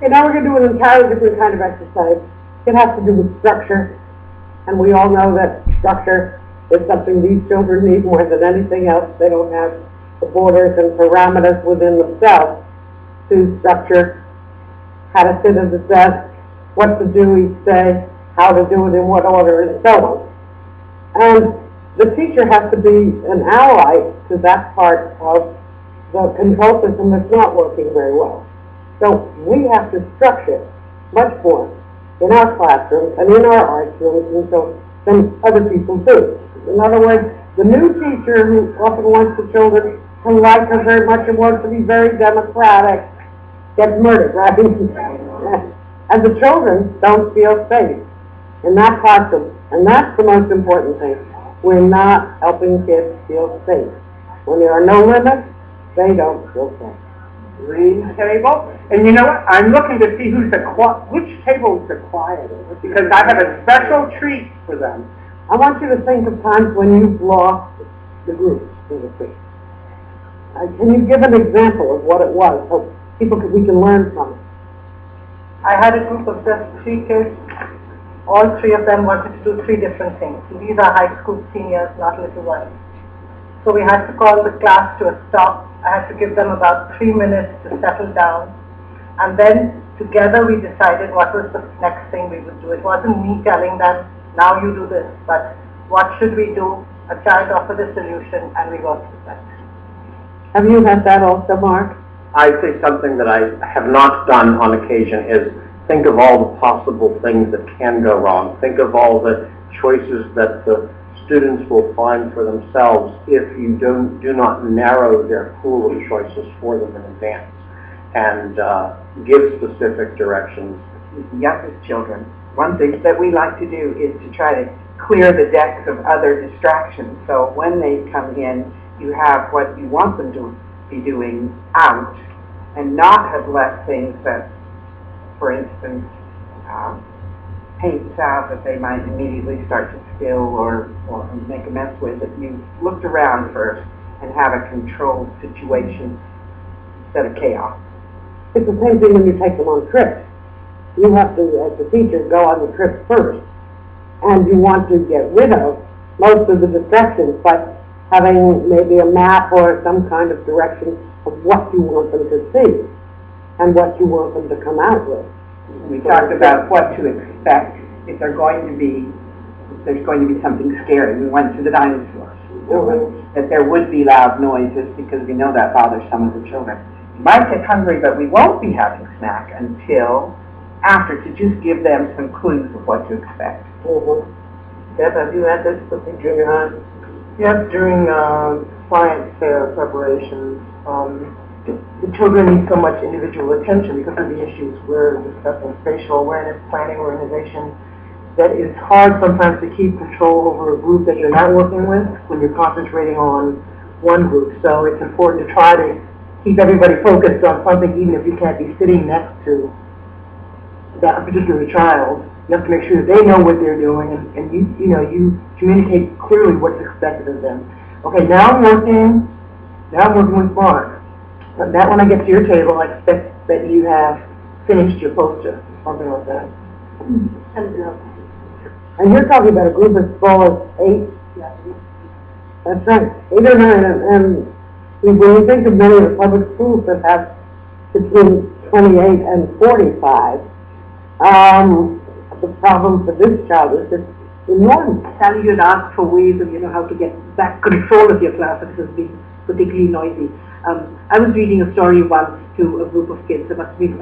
Okay, now we're going to do an entirely different kind of exercise. It has to do with structure, and we all know that structure is something these children need more than anything else. They don't have the borders and parameters within themselves to structure how to sit at the desk, what to do each day, how to do it in what order, and so on. And the teacher has to be an ally to that part of the control system that's not working very well. So we have to structure much more in our classrooms and in our art rooms and so than other people do. In other words, the new teacher who often wants the children to like her very much and wants to be very democratic gets murdered, right? And the children don't feel safe in that classroom. And that's the most important thing. We're not helping kids feel safe. When there are no limits, they don't feel safe. Green table. And you know what? I'm looking to see which table is the quietest, because I have a special treat for them. I want you to think of times when you've lost the group, so to speak. Can you give an example of what it was so we can learn from it? I had a group of just 3 kids. All 3 of them wanted to do 3 different things. These are high school seniors, not little ones. So we had to call the class to a stop. I had to give them about 3 minutes to settle down. And then together we decided what was the next thing we would do. It wasn't me telling them, now you do this, but what should we do? A child offered a solution and we worked with that. Have you had that also, Mark? I say something that I have not done on occasion is think of all the possible things that can go wrong. Think of all the choices that the students will find for themselves if you do not narrow their pool of choices for them in advance and give specific directions. Youngest children, one thing that we like to do is to try to clear the decks of other distractions. So when they come in, you have what you want them to be doing out and not have left things that, for instance, paint salve that they might immediately start to spill or make a mess with. If you looked around first and have a controlled situation instead of chaos. It's the same thing when you take them on trips. You have to, as a teacher, go on the trip first. And you want to get rid of most of the distractions by having maybe a map or some kind of direction of what you want them to see and what you want them to come out with. We talked about what to expect if there's going to be something scary. We went to the dinosaurs. That there would be loud noises because we know that bothers some of the children. You might get hungry, but we won't be having snack until after, to just give them some clues of what to expect. Deb, have you had this with the junior high? Yes, during science fair preparations, the children need so much individual attention because of the issues we're discussing, spatial awareness, planning, organization, that it's hard sometimes to keep control over a group that you're not working with when you're concentrating on one group. So it's important to try to keep everybody focused on something, even if you can't be sitting next to that particular child. You have to make sure that they know what they're doing, and you communicate clearly what's expected of them. Okay, now I'm working with Mark. But that when I get to your table, I expect that you have finished your poster, something like that. And you're talking about a group as small as 8? Yeah. That's right, 8 or 9. And when you think of many of the public schools that have between 28 and 45, the problem for this child is just enormous. Sally, you'd asked for ways of, how to get back control of your class if it was being particularly noisy. I was reading a story once to a group of kids, there must be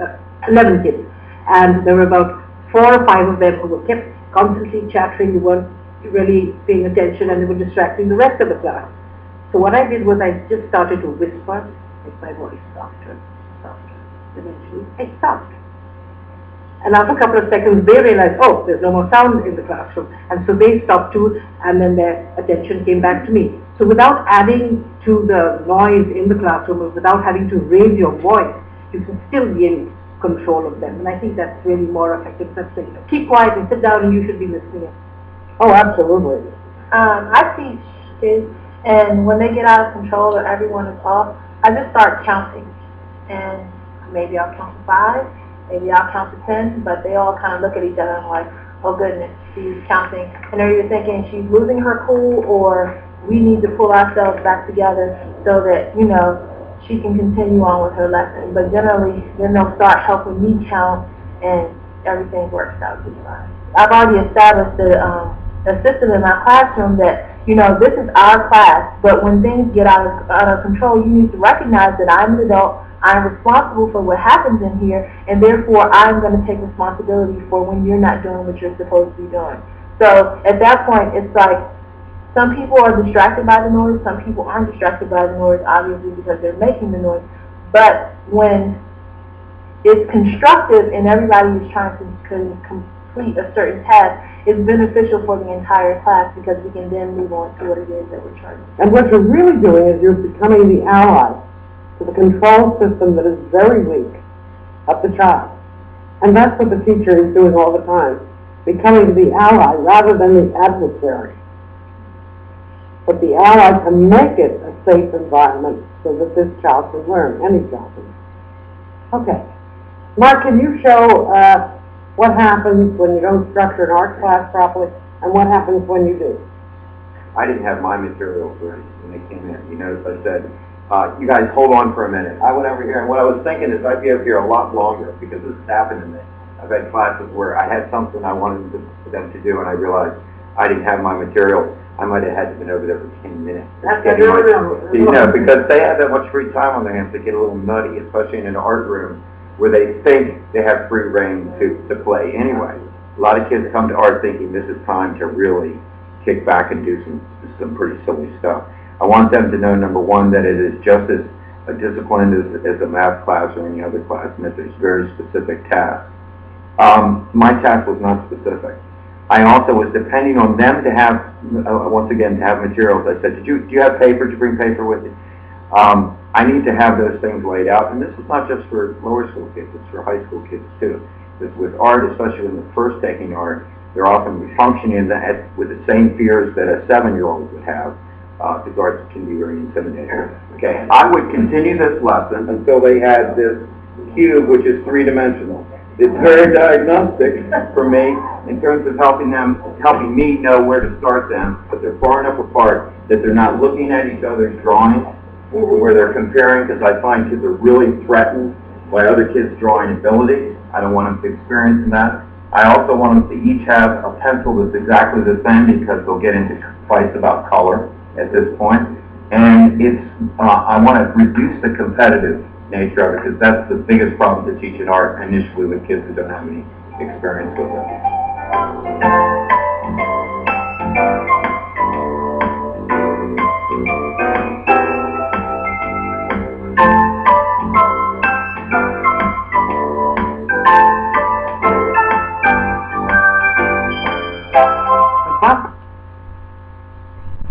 11 kids, and there were about 4 or 5 of them who were kept constantly chattering, they weren't really paying attention, and they were distracting the rest of the class. So what I did was I just started to whisper, make my voice softer, softer. Eventually, I stopped. And after a couple of seconds, they realized, oh, there's no more sound in the classroom. And so they stopped too, and then their attention came back to me. So without adding to the noise in the classroom, or without having to raise your voice, you can still be in control of them. And I think that's really more effective. That's saying, keep quiet and sit down and you should be listening. Oh, absolutely. I teach kids, and when they get out of control or everyone is off, I just start counting. And maybe I'll count to 5, maybe I'll count to 10, but they all kind of look at each other and like, oh goodness, she's counting. And they're either thinking she's losing her cool or we need to pull ourselves back together so that, you know, she can continue on with her lesson. But generally, then they'll start helping me count and everything works out just fine. I've already established a system in my classroom that, you know, this is our class, but when things get out of control, you need to recognize that I'm an adult, I'm responsible for what happens in here, and therefore I'm going to take responsibility for when you're not doing what you're supposed to be doing. So at that point, it's like some people are distracted by the noise, some people aren't distracted by the noise, obviously because they're making the noise. But when it's constructive and everybody is trying to complete a certain task, it's beneficial for the entire class because we can then move on to what it is that we're trying to do. And what you're really doing is you're becoming the ally to the control system that is very weak of the child. And that's what the teacher is doing all the time, becoming the ally rather than the adversary. But the ally to make it a safe environment so that this child can learn, any child can. Okay. Mark, can you show what happens when you don't structure an art class properly and what happens when you do? I didn't have my materials ready when they came in. You notice I said, you guys hold on for a minute. I went over here, and what I was thinking is I'd be over here a lot longer because this has happened to me. I've had classes where I had something I wanted them to do, and I realized I didn't have my material. I might have had to been over there for 10 minutes. You know, because they have that much free time on their hands, they get a little nutty, especially in an art room where they think they have free reign to play anyway. A lot of kids come to art thinking this is time to really kick back and do some pretty silly stuff. I want them to know, number one, that it is just as disciplined as a math class or any other class, and that there's very specific tasks. My task was not specific. I also was depending on them to have, once again, to have materials. I said, do you have paper? Did you bring paper with you? I need to have those things laid out, and this is not just for lower school kids, it's for high school kids too. Because with art, especially when they're first taking art, they're often functioning with the same fears that a 7-year-old would have, because art can be very intimidating. Okay, I would continue this lesson until they had this cube, which is 3-dimensional. It's very diagnostic for me in terms of helping me know where to start them, but they're far enough apart that they're not looking at each other's drawings, where they're comparing, because I find kids are really threatened by other kids' drawing ability. I don't want them to experience that. I also want them to each have a pencil that's exactly the same because they'll get into fights about color at this point. And I want to reduce the competitive nature of it because that's the biggest problem to teach in art initially with kids who don't have any experience with it.